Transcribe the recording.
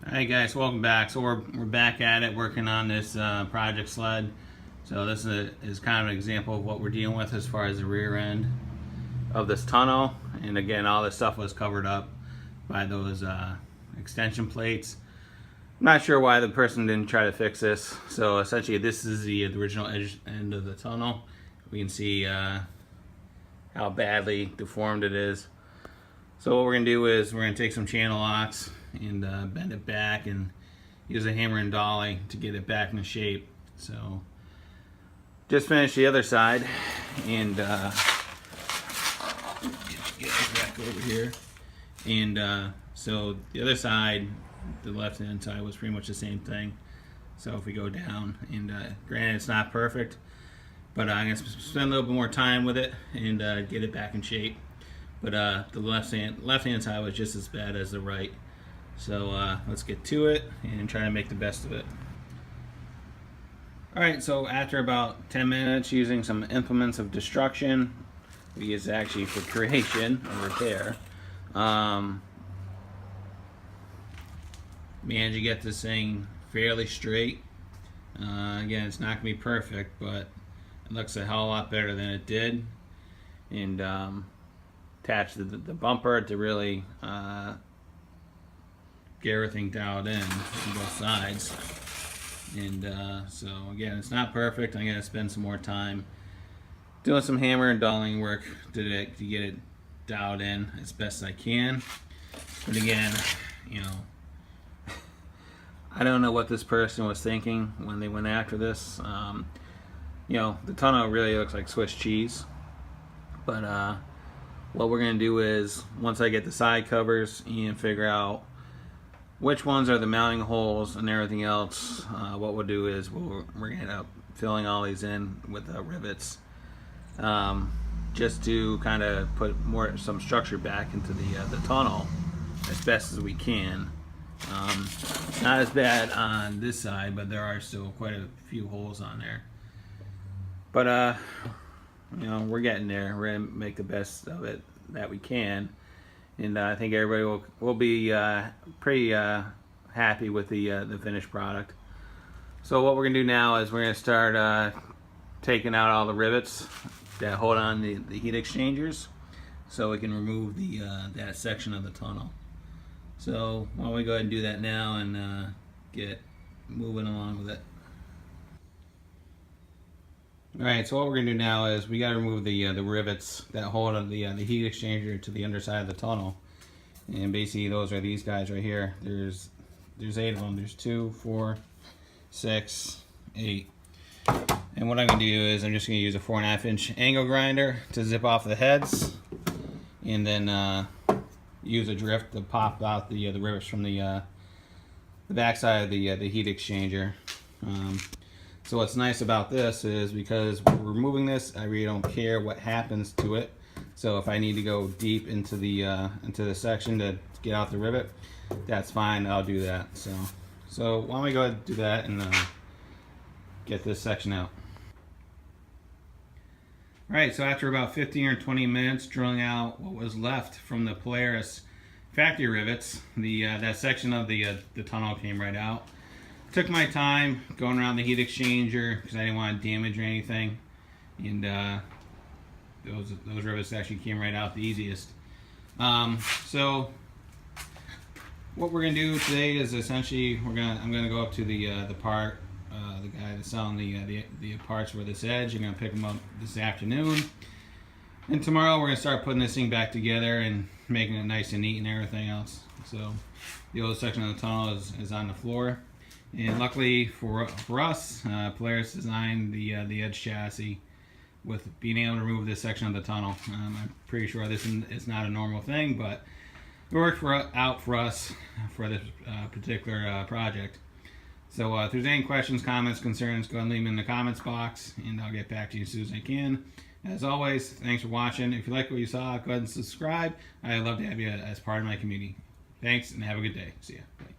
Alright guys, welcome back. So we're back at it working on this project sled. So this is kind of an example of what we're dealing with as far as the rear end of this tunnel. And again, all this stuff was covered up by those extension plates. I'm not sure why the person didn't try to fix this. So essentially this is the original edge end of the tunnel. We can see how badly deformed it is. So what we're going to do is we're going to take some channel locks and bend it back and use a hammer and dolly to get it back into shape. So just finished the other side and get it back over here. And so the other side, the left hand side, was pretty much the same thing. So if we go down, and granted it's not perfect, but I'm going to spend a little bit more time with it and get it back in shape. But the left hand side was just as bad as the right. So let's get to it and try to make the best of it. Alright, so after about 10 minutes using some implements of destruction, we use actually for creation or repair, managed to get this thing fairly straight. Again, it's not going to be perfect, but it looks a hell of a lot better than it did. And attached the bumper to really get everything dialed in on both sides. And so again, it's not perfect. I'm going to spend some more time doing some hammer and dolling work to get it dialed in as best I can. But again, you know, I don't know what this person was thinking when they went after this. You know, the tunnel really looks like Swiss cheese. But what we're going to do is, once I get the side covers and figure out which ones are the mounting holes and everything else, what we'll do is we're going to end up filling all these in with rivets, just to kind of put some structure back into the tunnel as best as we can. It's not as bad on this side, but there are still quite a few holes on there. But you know, we're getting there. We're gonna make the best of it that we can, and I think everybody will be pretty happy with the finished product. So what we're gonna do now is we're gonna start taking out all the rivets that hold on the heat exchangers, so we can remove that section of the tunnel. So why don't we go ahead and do that now and get moving along with it. Alright, so what we're going to do now is we got to remove the rivets that hold on the heat exchanger to the underside of the tunnel. And basically those are these guys right here. There's 8 of them. There's 2, 4, 6, 8. And what I'm going to do is I'm just going to use a 4.5-inch angle grinder to zip off the heads, and then use a drift to pop out the rivets from the backside of the heat exchanger. So what's nice about this is, because we're removing this, I really don't care what happens to it. So if I need to go deep into the section to get out the rivet, that's fine. I'll do that. So why don't we go ahead and do that and get this section out. Alright, so after about 15 or 20 minutes drilling out what was left from the Polaris factory rivets, that section of the tunnel came right out. Took my time going around the heat exchanger because I didn't want to damage or anything, and those rivets actually came right out the easiest. So what we're gonna do today is essentially I'm gonna go up to the guy that's selling the parts for this edge. I'm gonna pick them up this afternoon, and tomorrow we're gonna start putting this thing back together and making it nice and neat and everything else. So the old section of the tunnel is on the floor. And luckily for us, Polaris designed the edge chassis with being able to remove this section of the tunnel. I'm pretty sure this is not a normal thing, but it worked out for us for this particular project. So if there's any questions, comments, concerns, go ahead and leave them in the comments box, and I'll get back to you as soon as I can. As always, thanks for watching. If you like what you saw, go ahead and subscribe. I'd love to have you as part of my community. Thanks, and have a good day. See ya. Bye.